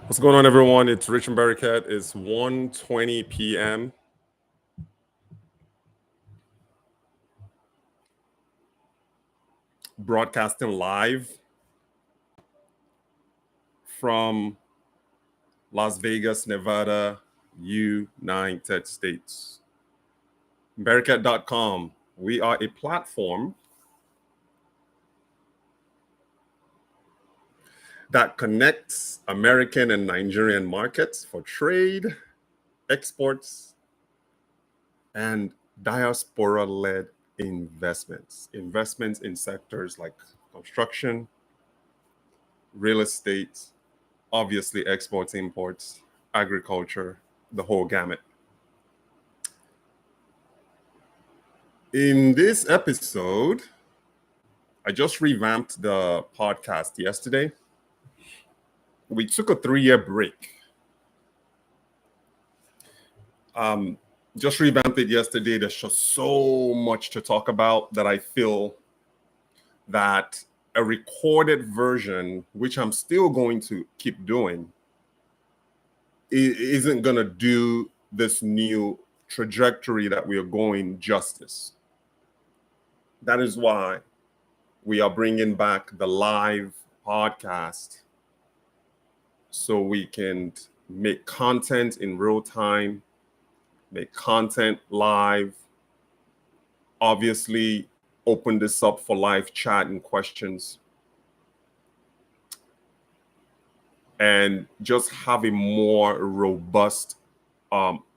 What's going on, everyone? It's Rich Mbariket. It's 1:20 p.m. Broadcasting live from Las Vegas, Nevada, United States. Mbariket.com. We are a platform that connects American and Nigerian markets for trade, exports, and diaspora-led investments. Investments in sectors like construction, real estate, obviously exports, imports, agriculture, the whole gamut. In this episode, I just revamped the podcast yesterday. We took a 3-year break. Just revamped it yesterday. There's just so much to talk about that I feel that a recorded version, which I'm still going to keep doing, isn't going to do this new trajectory that we are going justice. That is why we are bringing back the live podcast so we can make content in real time, make content live, obviously open this up for live chat and questions, and just have a more robust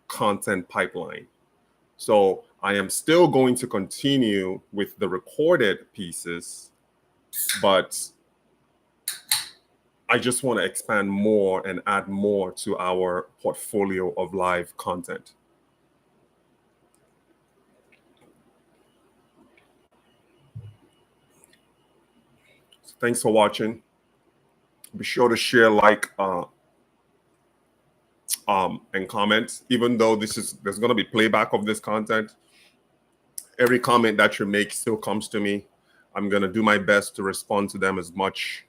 content pipeline. So I am still going to continue with the recorded pieces, but I just want to expand more and add more to our portfolio of live content. So thanks for watching. Be sure to share, like, and comment. Even though there's going to be playback of this content, every comment that you make still comes to me. I'm going to do my best to respond to them as much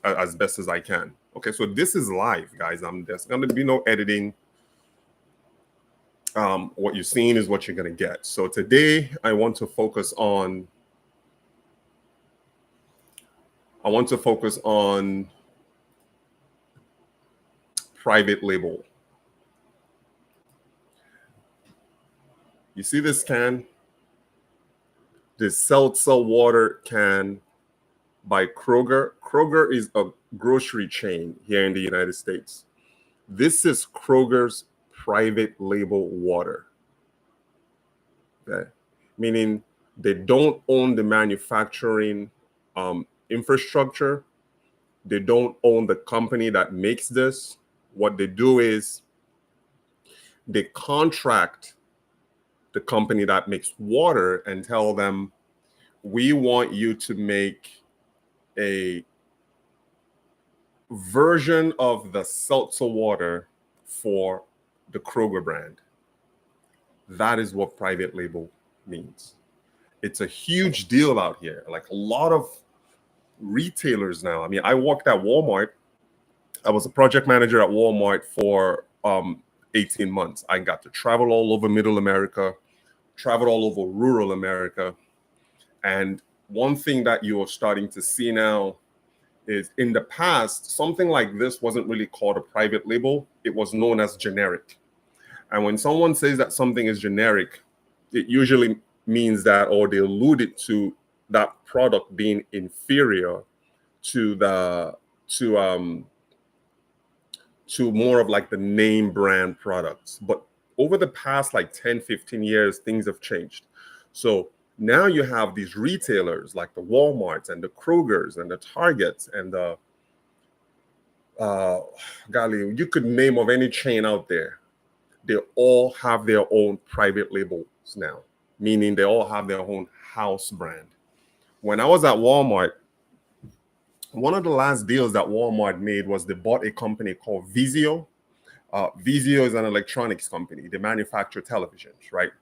as best as I can. Okay, so this is live, guys. There's going to be no editing. What you're seeing is what you're going to get. So today I want to focus on private label. You see this can? This seltzer water can by Kroger. Kroger is a grocery chain here in the United States. This is Kroger's private label water. Okay? Meaning they don't own the manufacturing infrastructure. They don't own the company that makes this. What they do is they contract the company that makes water and tell them, we want you to make a version of the seltzer water for the Kroger brand. That is what private label means. It's a huge deal out here. Like a lot of retailers now. I mean, I worked at Walmart. I was a project manager at Walmart for 18 months. I got to travel all over Middle America, traveled all over rural America. And one thing that you're starting to see now is, in the past, something like this wasn't really called a private label. It was known as generic. And when someone says that something is generic, it usually means that, or they allude it to that product being inferior to more of like the name brand products. But over the past like 10, 15 years, things have changed. So now you have these retailers like the Walmarts and the Krogers and the Targets and the golly, you could name of any chain out there. They all have their own private labels now, meaning they all have their own house brand. When I was at Walmart, one of the last deals that Walmart made was they bought a company called Vizio. Vizio is an electronics company. They manufacture televisions, right?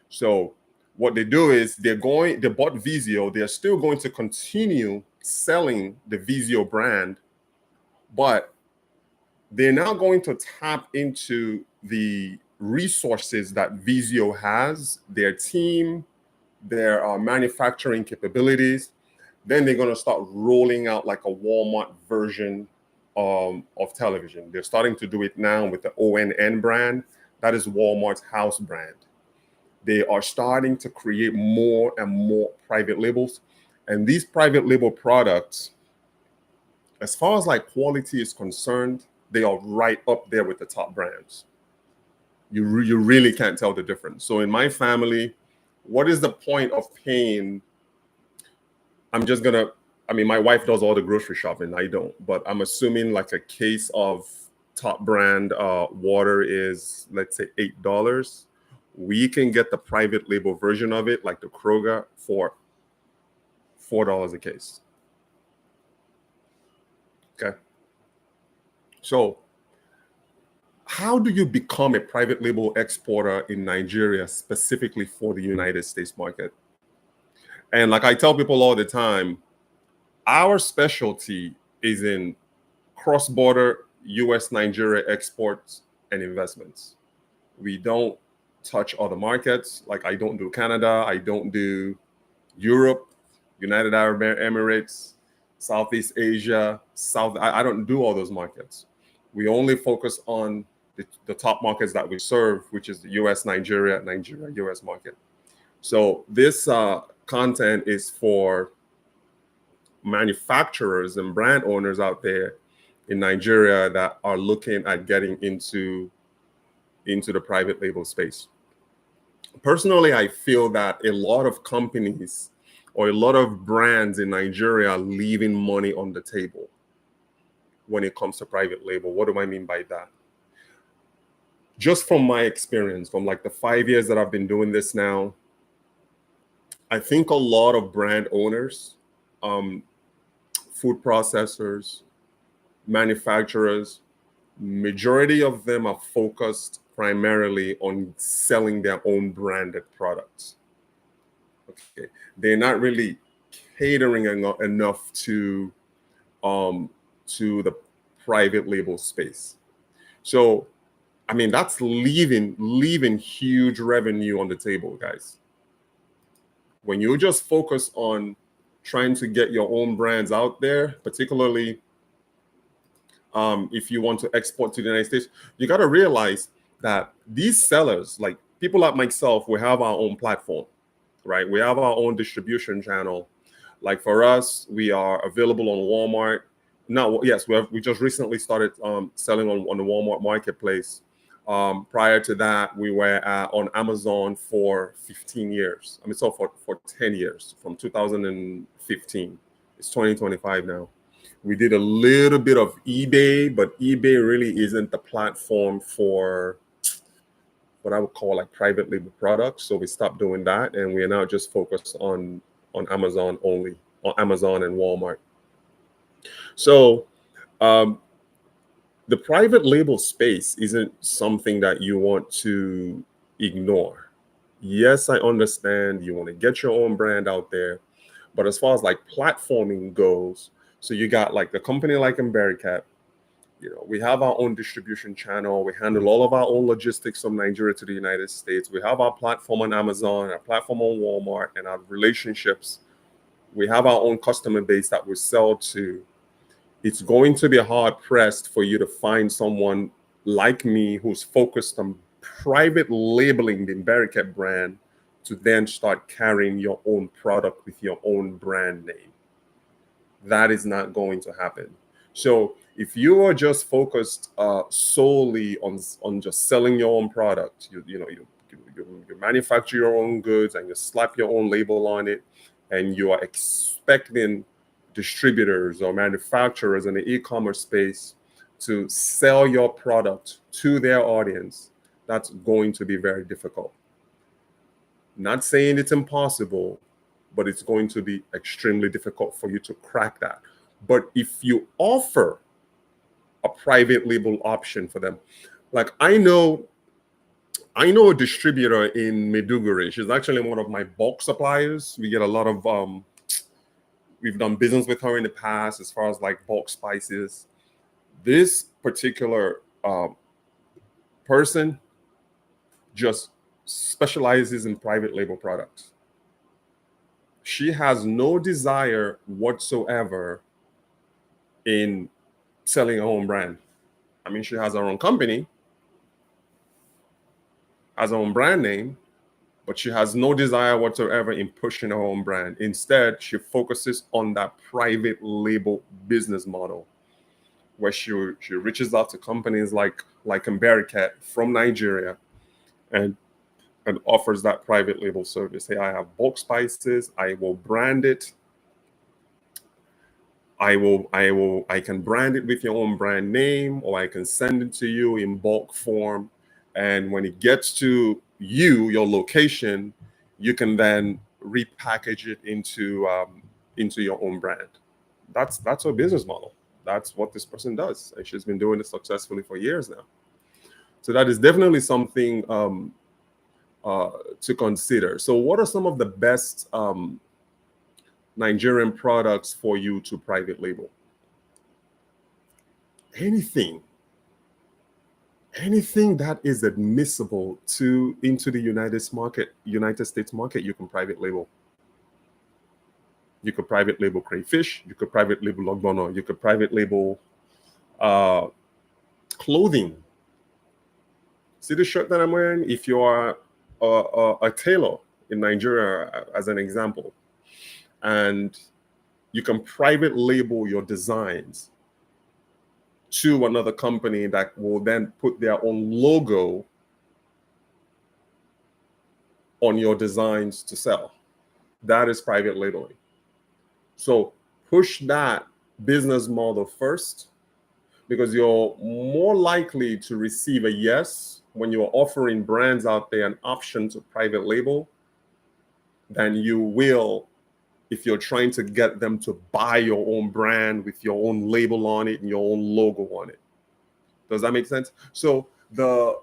So what they do is they bought Vizio. They're still going to continue selling the Vizio brand, but they're now going to tap into the resources that Visio has, their team, their manufacturing capabilities. Then they're going to start rolling out like a Walmart version of television. They're starting to do it now with the ONN brand. That is Walmart's house brand. They are starting to create more and more private labels. And these private label products, as far as like quality is concerned, they are right up there with the top brands. You really can't tell the difference. So in my family, what is the point of paying? My wife does all the grocery shopping. I don't, but I'm assuming like a case of top brand water is, let's say, $8. We can get the private label version of it, like the Kroger, for $4 a case. Okay. So how do you become a private label exporter in Nigeria, specifically for the United States market? And like I tell people all the time, our specialty is in cross-border US-Nigeria exports and investments. We don't touch other markets. Like I don't do Canada, I don't do Europe, United Arab Emirates, Southeast Asia, I don't do all those markets. We only focus on the top markets that we serve, which is the US, Nigeria, US market. So this content is for manufacturers and brand owners out there in Nigeria that are looking at getting into the private label space. Personally, I feel that a lot of companies or a lot of brands in Nigeria are leaving money on the table when it comes to private label. What do I mean by that? Just from my experience, from like the 5 years that I've been doing this now, I think a lot of brand owners, food processors, manufacturers, majority of them are focused primarily on selling their own branded products. Okay, they're not really catering enough to the private label space. So, I mean, that's leaving huge revenue on the table, guys. When you just focus on trying to get your own brands out there, particularly if you want to export to the United States, you got to realize that these sellers, like people like myself, we have our own platform, right? We have our own distribution channel. Like for us, we are available on Walmart. Now, yes, we just recently started selling on the Walmart marketplace. Prior to that, we were on Amazon for 15 years. I mean, so for 10 years, from 2015. It's 2025 now. We did a little bit of eBay, but eBay really isn't the platform for what I would call like private label products. So we stopped doing that, and we are now just focused on Amazon only, on Amazon and Walmart. So the private label space isn't something that you want to ignore. Yes, I understand you want to get your own brand out there, but as far as like platforming goes, so you got like the company like Mbariket, we have our own distribution channel. We handle all of our own logistics from Nigeria to the United States. We have our platform on Amazon, our platform on Walmart, and our relationships. We have our own customer base that we sell to. It's going to be hard pressed for you to find someone like me who's focused on private labeling the Mbariket brand to then start carrying your own product with your own brand name. That is not going to happen. So if you are just focused solely on just selling your own product, you manufacture your own goods and you slap your own label on it, and you are expecting distributors or manufacturers in the e-commerce space to sell your product to their audience, that's going to be very difficult. Not saying it's impossible, but it's going to be extremely difficult for you to crack that. But if you offer a private label option for them, like I know a distributor in Maiduguri. She's actually one of my bulk suppliers. We get a lot of we've done business with her in the past as far as like bulk spices. This particular person just specializes in private label products. She has no desire whatsoever in selling her own brand. I mean, she has her own company, has her own brand name, but she has no desire whatsoever in pushing her own brand. Instead, she focuses on that private label business model, where she reaches out to companies like Mbariket from Nigeria and offers that private label service. Hey, I have bulk spices. I will brand it. I can brand it with your own brand name, or I can send it to you in bulk form. And when it gets to you, your location, you can then repackage it into your own brand. That's her business model. That's what this person does, and she's been doing it successfully for years now. So that is definitely something to consider. So, what are some of the best Nigerian products for you to private label? Anything that is admissible into the United States market, you can private label. You could private label crayfish. You could private label logbono. You could private label clothing. See the shirt that I'm wearing? If you are a tailor in Nigeria, as an example, and you can private label your designs to another company that will then put their own logo on your designs to sell. That is private labeling. So push that business model first, because you're more likely to receive a yes when you're offering brands out there an option to private label than you will if you're trying to get them to buy your own brand with your own label on it and your own logo on it. Does that make sense? So the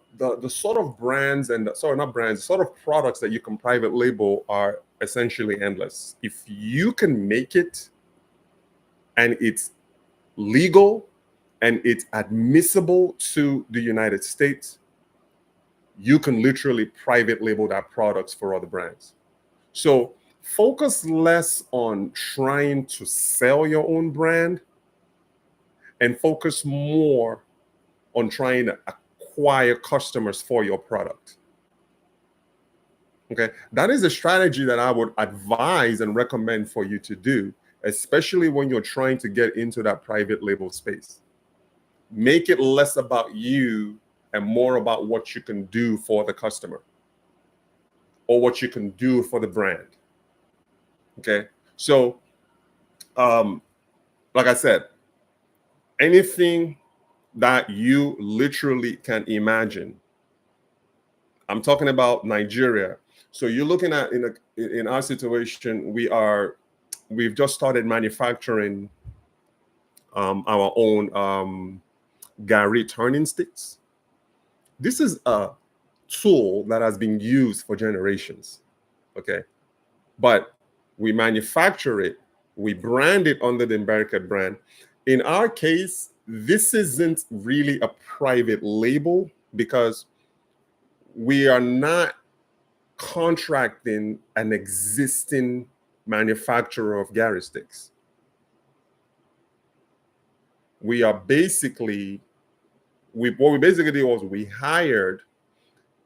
sort of brands and not brands, the sort of products that you can private label are essentially endless. If you can make it and it's legal and it's admissible to the United States, you can literally private label that products for other brands. So focus less on trying to sell your own brand and focus more on trying to acquire customers for your product. Okay, that is a strategy that I would advise and recommend for you to do, especially when you're trying to get into that private label space. Make it less about you and more about what you can do for the customer or what you can do for the brand. Okay, so like I said, anything that you literally can imagine. I'm talking about Nigeria. So you're looking at in our situation, we've just started manufacturing our own Gary turning sticks. This is a tool that has been used for generations. Okay, but we manufacture it, we brand it under the Mbariket brand. In our case, this isn't really a private label because we are not contracting an existing manufacturer of Gary sticks. We are basically, what we basically did was we hired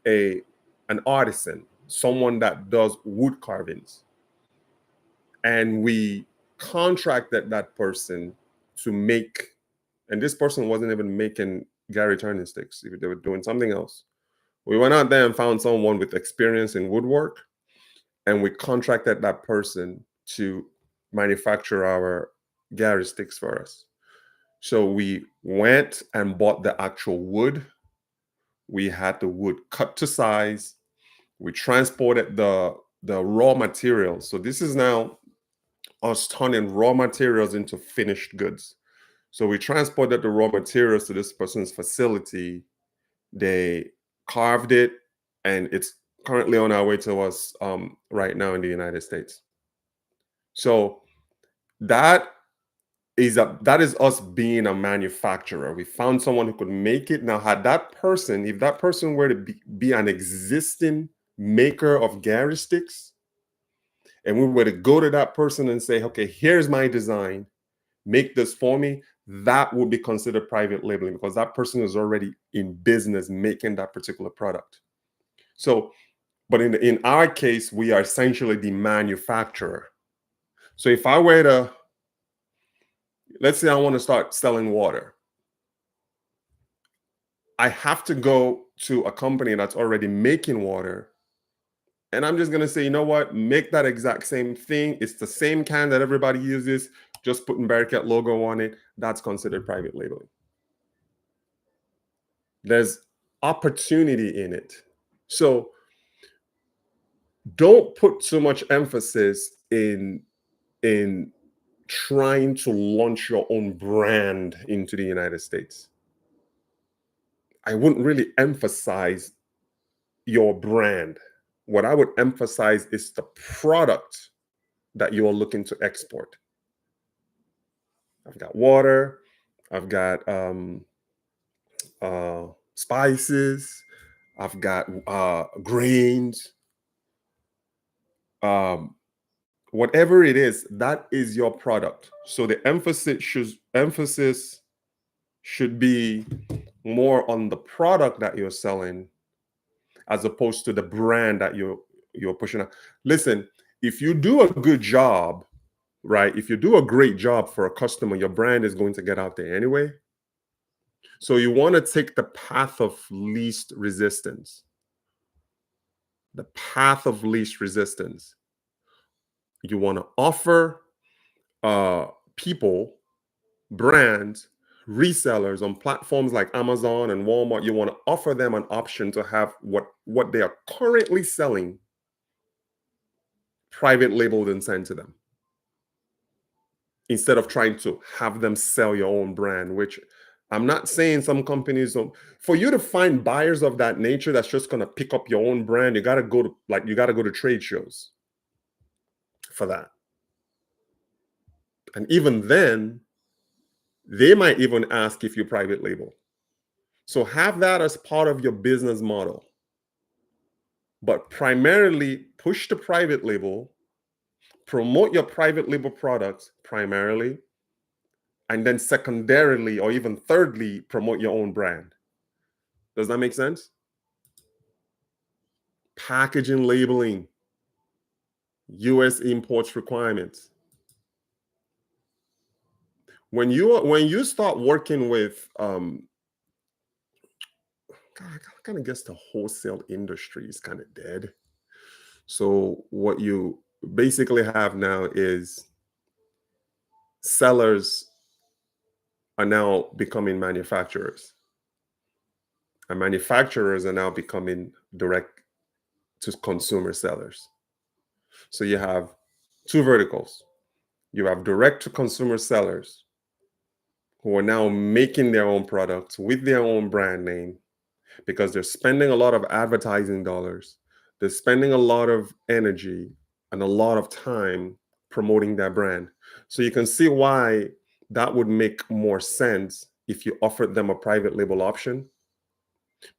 an artisan, someone that does wood carvings, and we contracted that person to make, and this person wasn't even making Gary turning sticks. They were doing something else. We went out there and found someone with experience in woodwork, and we contracted that person to manufacture our Gary sticks for us. So we went and bought the actual wood. We had the wood cut to size. We transported the raw materials. So this is now us turning raw materials into finished goods. So we transported the raw materials to this person's facility. They carved it, and it's currently on our way to us right now in the United States. So that that is us being a manufacturer. We found someone who could make it. Now, if that person were to be an existing maker of Gary sticks, and we were to go to that person and say, okay, here's my design, make this for me, that would be considered private labeling because that person is already in business making that particular product. So, but in our case, we are essentially the manufacturer. So if I were to, let's say I want to start selling water, I have to go to a company that's already making water. And I'm just going to say, you know what? Make that exact same thing. It's the same can that everybody uses. Just put Mbariket logo on it. That's considered private labeling. There's opportunity in it. So don't put too much emphasis in trying to launch your own brand into the United States. I wouldn't really emphasize your brand. What I would emphasize is the product that you are looking to export. I've got water, I've got spices, I've got grains, whatever it is, that is your product. So the emphasis should be more on the product that you're selling as opposed to the brand that you're pushing out. Listen, if you do a good job, right? If you do a great job for a customer, your brand is going to get out there anyway. So you want to take the path of least resistance. The path of least resistance. You want to offer people, brands, resellers on platforms like Amazon and Walmart. You want to offer them an option to have what they are currently selling private labeled and sent to them, instead of trying to have them sell your own brand, which I'm not saying some companies don't. For you to find buyers of that nature that's just going to pick up your own brand, you got to go to trade shows for that. And even then, they might even ask if you private label. So have that as part of your business model. But primarily push the private label, promote your private label products primarily, and then secondarily or even thirdly, promote your own brand. Does that make sense? Packaging, labeling, US imports requirements. When you start working with God, I kind of guess the wholesale industry is kind of dead. So what you basically have now is sellers are now becoming manufacturers, and manufacturers are now becoming direct to consumer sellers. So you have two verticals. You have direct to consumer sellers who are now making their own products with their own brand name because they're spending a lot of advertising dollars. They're spending a lot of energy and a lot of time promoting their brand. So you can see why that would make more sense if you offered them a private label option.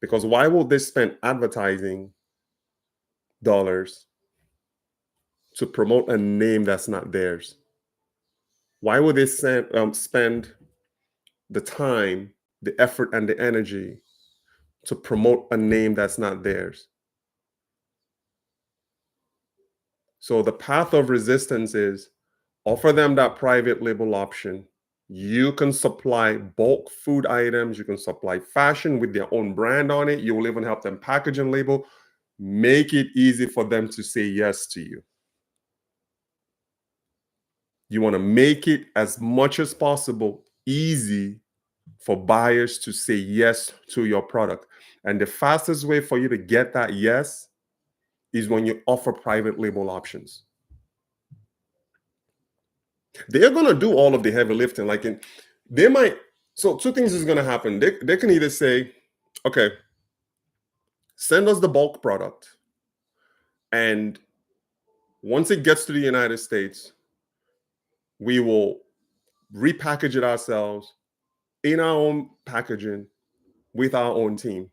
Because why would they spend advertising dollars to promote a name that's not theirs? Why would they spend the time, the effort, and the energy to promote a name that's not theirs? So the path of resistance is offer them that private label option. You can supply bulk food items. You can supply fashion with their own brand on it. You will even help them package and label. Make it easy for them to say yes to you. You want to make it as much as possible easy for buyers to say yes to your product. And the fastest way for you to get that yes is when you offer private label options. They're going to do all of the heavy lifting. So two things is going to happen. They can either say, okay, send us the bulk product. And once it gets to the United States, we will repackage it ourselves in our own packaging with our own team.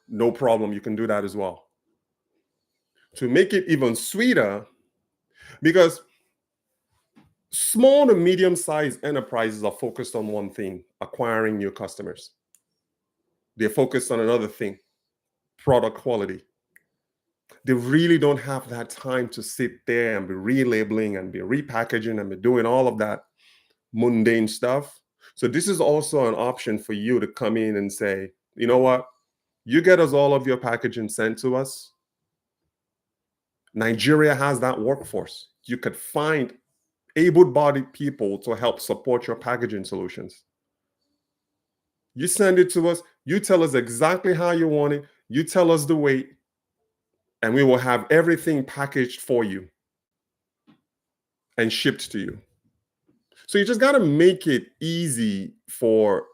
No problem. You can do that as well. To make it even sweeter, because small to medium-sized enterprises are focused on one thing: acquiring new customers. They're focused on another thing: product quality. They really don't have that time to sit there and be relabeling and be repackaging and be doing all of that mundane stuff. So this is also an option for you to come in and say, you know what? You get us all of your packaging sent to us. Nigeria has that workforce. You could find able-bodied people to help support your packaging solutions. You send it to us. You tell us exactly how you want it. You tell us the weight, and we will have everything packaged for you and shipped to you. So you just got to make it easy for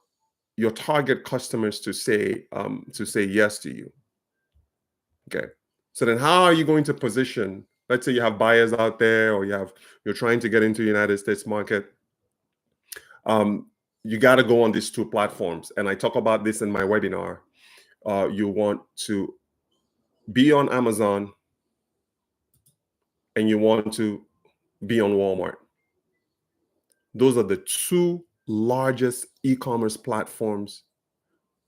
your target customers to say yes to you. Okay. So then how are you going to position? Let's say you have buyers out there, or you're trying to get into the United States market. You got to go on these two platforms. And I talk about this in my webinar. You want to be on Amazon, and you want to be on Walmart. Those are the two largest e-commerce platforms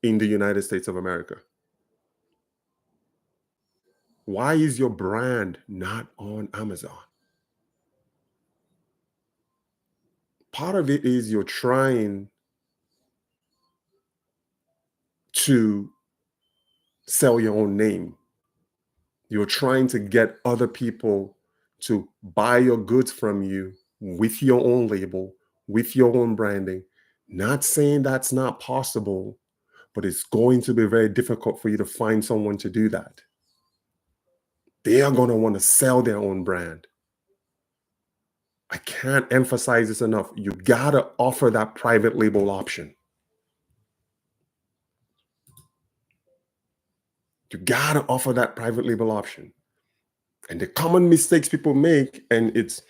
in the United States of America. Why is your brand not on Amazon? Part of it is you're trying to sell your own name. You're trying to get other people to buy your goods from you with your own label, with your own branding. Not saying that's not possible, but it's going to be very difficult for you to find someone to do that. They are going to want to sell their own brand. I can't emphasize this enough. You got to offer that private label option. You got to offer that private label option. And the common mistakes people make, and it's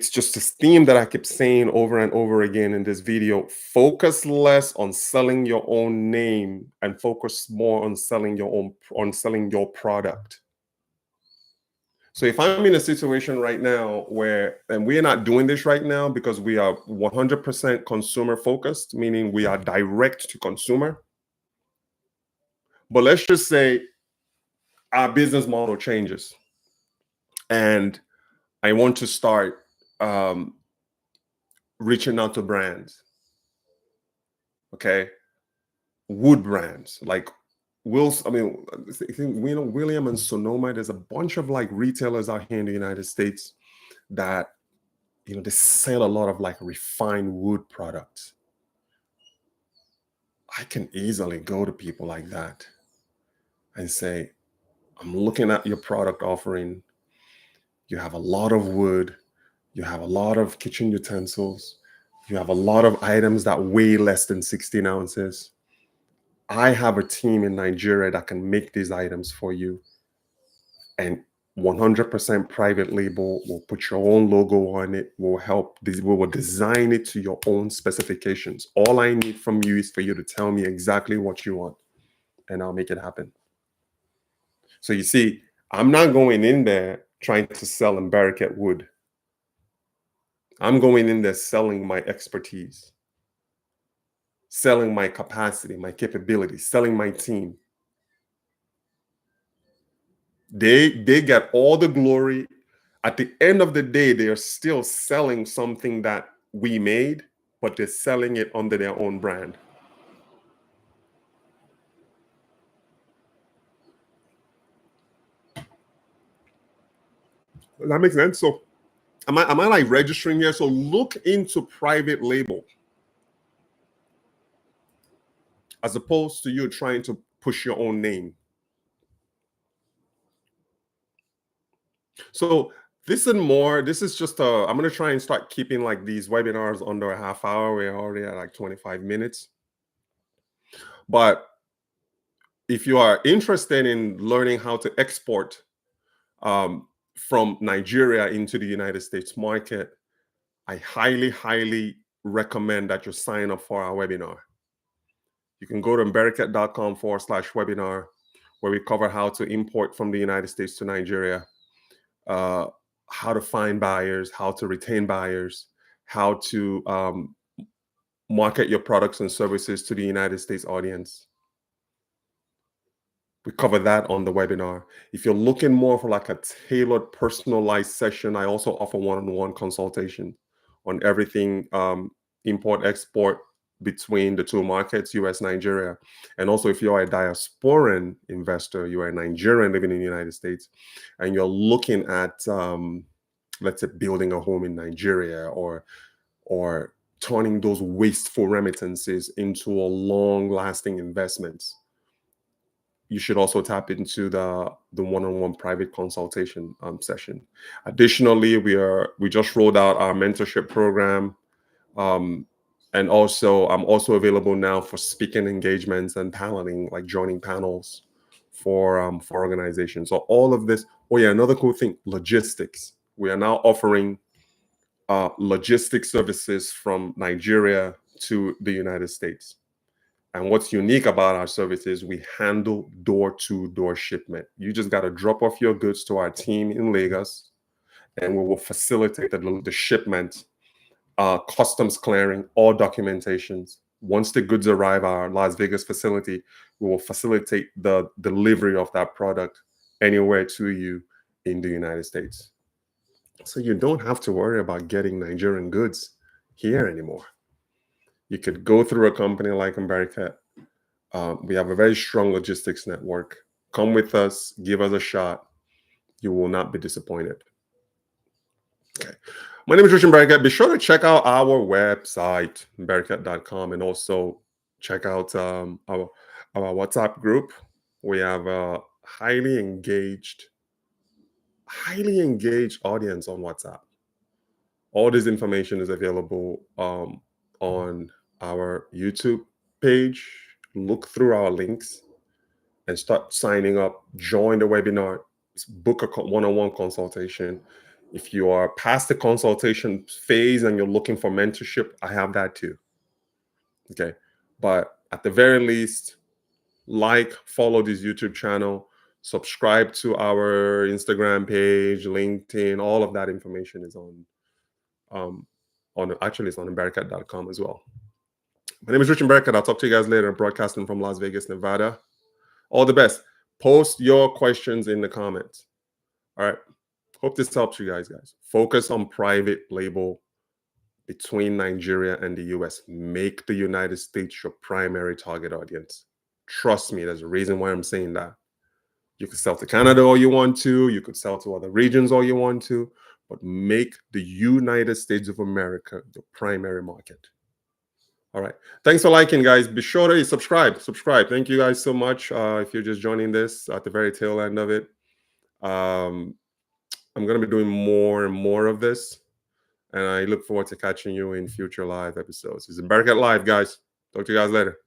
just this theme that I keep saying over and over again in this video: focus less on selling your own name and focus more on selling your product. So if I'm in a situation right now where, and we're not doing this right now because we are 100% consumer focused, meaning we are direct to consumer. But let's just say our business model changes and I want to start reaching out to brands. Okay. Wood brands like William and Sonoma. There's a bunch of like retailers out here in the United States that, they sell a lot of like refined wood products. I can easily go to people like that and say, I'm looking at your product offering. You have a lot of wood. You have a lot of kitchen utensils. You have a lot of items that weigh less than 16 ounces. I have a team in Nigeria that can make these items for you. And 100% private label, will put your own logo on it, we will design it to your own specifications. All I need from you is for you to tell me exactly what you want, and I'll make it happen. So you see, I'm not going in there trying to sell Mbariket wood. I'm going in there selling my expertise, selling my capacity, my capability, selling my team. They get all the glory. At the end of the day, they are still selling something that we made, but they're selling it under their own brand. Does that make sense? So am I like registering here? So look into private label as opposed to you trying to push your own name. So this and more, this is just I'm going to try and start keeping like these webinars under a half hour. We're already at like 25 minutes. But if you are interested in learning how to export from Nigeria into the United States market, I highly, highly recommend that you sign up for our webinar. You can go to mbariket.com/webinar, where we cover how to import from the United States to Nigeria, how to find buyers, how to retain buyers, how to market your products and services to the United States audience. We cover that on the webinar. If you're looking more for like a tailored, personalized session, I also offer one-on-one consultation on everything import, export between the two markets, US, Nigeria. And also if you're a diasporan investor, you're a Nigerian living in the United States, and you're looking at, let's say, building a home in Nigeria, or turning those wasteful remittances into a long-lasting investments, you should also tap into the one-on-one private consultation session. Additionally, we just rolled out our mentorship program, and also I'm also available now for speaking engagements and paneling, like joining panels for organizations. So all of this. Oh yeah, another cool thing: logistics. We are now offering logistics services from Nigeria to the United States. And what's unique about our service is we handle door-to-door shipment. You just got to drop off your goods to our team in Lagos, and we will facilitate the shipment, customs clearing, all documentations. Once the goods arrive at our Las Vegas facility, we will facilitate the delivery of that product anywhere to you in the United States. So you don't have to worry about getting Nigerian goods here anymore. You could go through a company like Mbariket. We have a very strong logistics network. Come with us, give us a shot. You will not be disappointed. Okay. My name is Richard Mbariket. Be sure to check out our website, mbariket.com, and also check out our WhatsApp group. We have a highly engaged audience on WhatsApp. All this information is available on our YouTube page. Look through our links and start signing up. Join the webinar. Book a one-on-one consultation. If you are past the consultation phase and you're looking for mentorship, I have that too. Okay. But at the very least, follow this YouTube channel, subscribe to our Instagram page, LinkedIn. All of that information is actually it's on Mbariket.com as well. My name is Richard Mbariket. I'll talk to you guys later. I'm broadcasting from Las Vegas, Nevada. All the best. Post your questions in the comments. All right. Hope this helps you guys. Focus on private label between Nigeria and the US. Make the United States your primary target audience. Trust me, there's a reason why I'm saying that. You could sell to Canada all you want to. You could sell to other regions all you want to. But make the United States of America the primary market. All right. Thanks for liking, guys. Be sure to subscribe. Thank you guys so much. If you're just joining this at the very tail end of it, I'm going to be doing more and more of this. And I look forward to catching you in future live episodes. It's Mbariket Live, guys. Talk to you guys later.